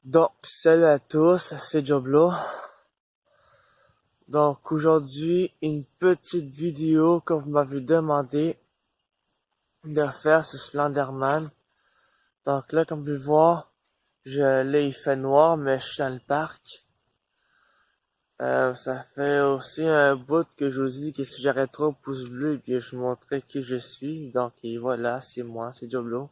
Donc, salut à tous, c'est Joblo. Donc, aujourd'hui, une petite vidéo que vous m'avez demandé de faire sur Slenderman. Donc là, comme vous pouvez voir, là, il fait noir, mais je suis dans le parc. Ça fait aussi un bout que je vous dis que si j'arrête 3 pouces bleus, et puis je vous montrerai qui je suis. Donc, et voilà, c'est moi, c'est Joblo.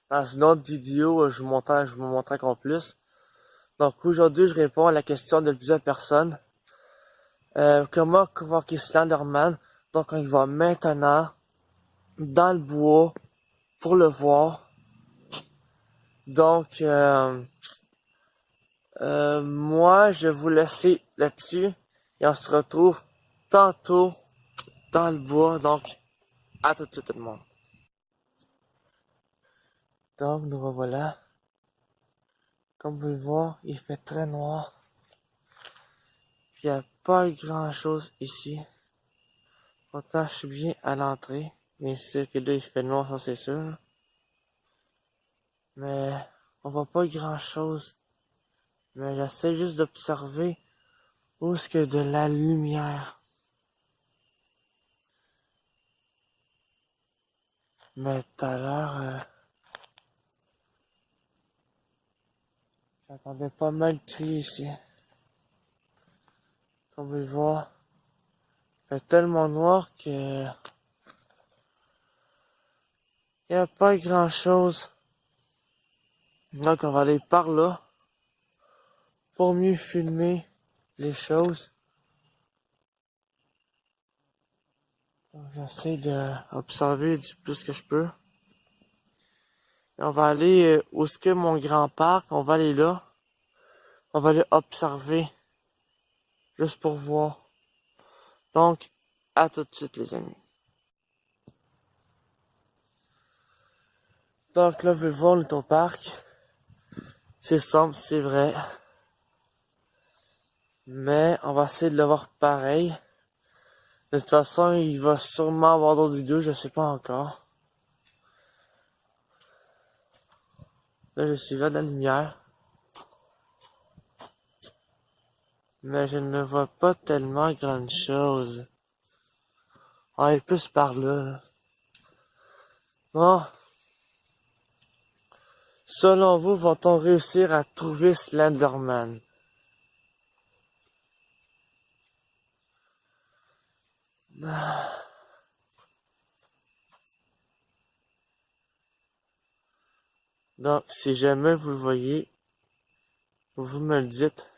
Dans une autre vidéo, je vous montrerai encore plus. Donc aujourd'hui, je réponds à la question de plusieurs personnes. Comment convoquer Slenderman? Donc on y va maintenant dans le bois pour le voir. Donc moi, je vais vous laisser là-dessus et on se retrouve tantôt dans le bois. Donc à tout de suite tout le monde. Donc nous revoilà. Comme vous pouvez le voir, il fait très noir. Il n'y a pas grand chose ici. Pourtant, je suis bien à l'entrée. Mais c'est que là, il fait noir, ça c'est sûr. Mais on voit pas grand chose. Mais j'essaie juste d'observer où est-ce que de la lumière. Mais tout à l'heure, j'entendais pas mal de cris ici. Comme vous pouvez le voir, il fait tellement noir que il n'y a pas grand chose. Donc on va aller par là pour mieux filmer les choses. J'essaie d'observer du plus que je peux. Et on va aller où est-ce que mon grand parc, on va aller là. On va aller observer. Juste pour voir. Donc, à tout de suite les amis. Donc là, vous pouvez voir, on est au parc. C'est sombre, c'est vrai. Mais on va essayer de le voir pareil. De toute façon, il va sûrement avoir d'autres vidéos, je sais pas encore. Là, je suis là de la lumière. Mais je ne vois pas tellement grand chose. On est plus par là. Bon. Selon vous, va-t-on réussir à trouver Slenderman? Donc, si jamais vous le voyez, vous me le dites.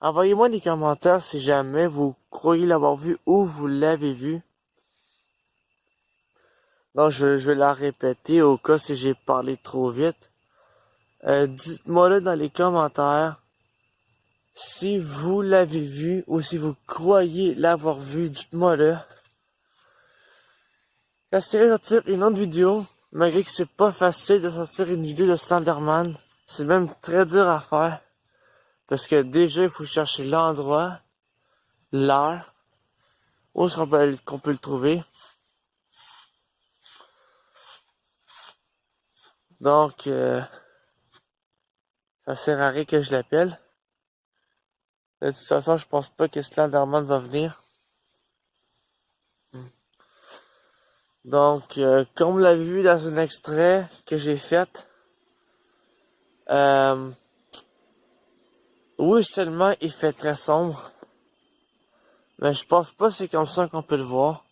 Envoyez-moi des commentaires si jamais vous croyez l'avoir vu ou vous l'avez vu. Donc, je vais la répéter au cas si j'ai parlé trop vite. Dites-moi là dans les commentaires si vous l'avez vu ou si vous croyez l'avoir vu. Dites-moi là. J'essaierai de sortir une autre vidéo, malgré que c'est pas facile de sortir une vidéo de Slenderman. C'est même très dur à faire. Parce que déjà, il faut chercher l'endroit, l'heure, où est-ce qu'on peut le trouver. Donc, ça sert à rien que je l'appelle. De toute façon, je pense pas que Slenderman va venir. Donc, comme vous l'avez vu dans un extrait que j'ai fait, oui, seulement il fait très sombre. Mais je pense pas que c'est comme ça qu'on peut le voir.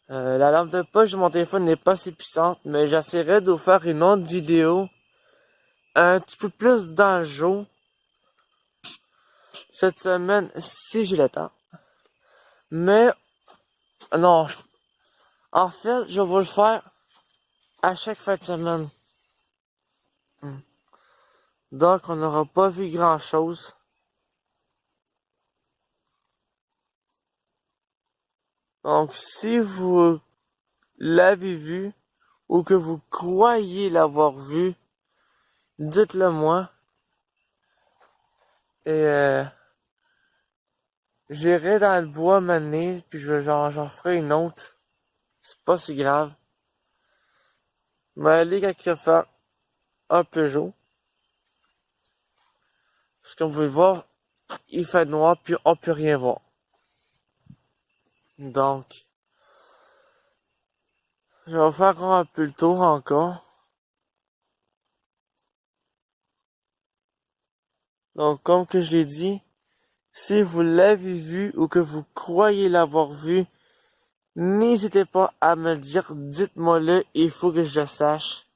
La lampe de poche de mon téléphone n'est pas si puissante, mais j'essaierai de vous faire une autre vidéo un petit peu plus dans le jour cette semaine si j'ai le temps. Mais non, en fait, je vais vous le faire à chaque fin de semaine. Donc, on n'aura pas vu grand chose. Donc, si vous l'avez vu ou que vous croyez l'avoir vu, dites-le moi. Et j'irai dans le bois m'amener, puis j'en ferai une autre. C'est pas si grave. Mais aller quelque faire un Peugeot. Parce que comme vous pouvez voir, il fait noir puis on peut rien voir. Donc, je vais faire encore un peu le tour encore. Donc, comme que je l'ai dit, si vous l'avez vu ou que vous croyez l'avoir vu, n'hésitez pas à me le dire, dites-moi-le, il faut que je le sache.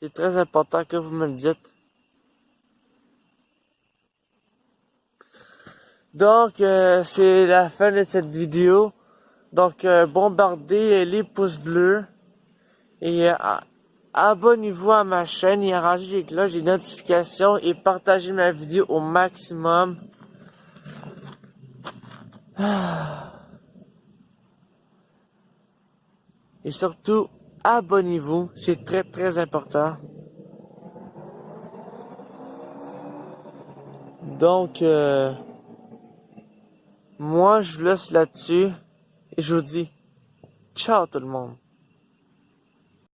C'est très important que vous me le dites. Donc, c'est la fin de cette vidéo. Donc, bombardez les pouces bleus. Et abonnez-vous à ma chaîne et arrangez les cloches, les notifications et partagez ma vidéo au maximum. Et surtout, abonnez-vous, c'est très très important. Donc, moi je vous laisse là-dessus et je vous dis ciao tout le monde.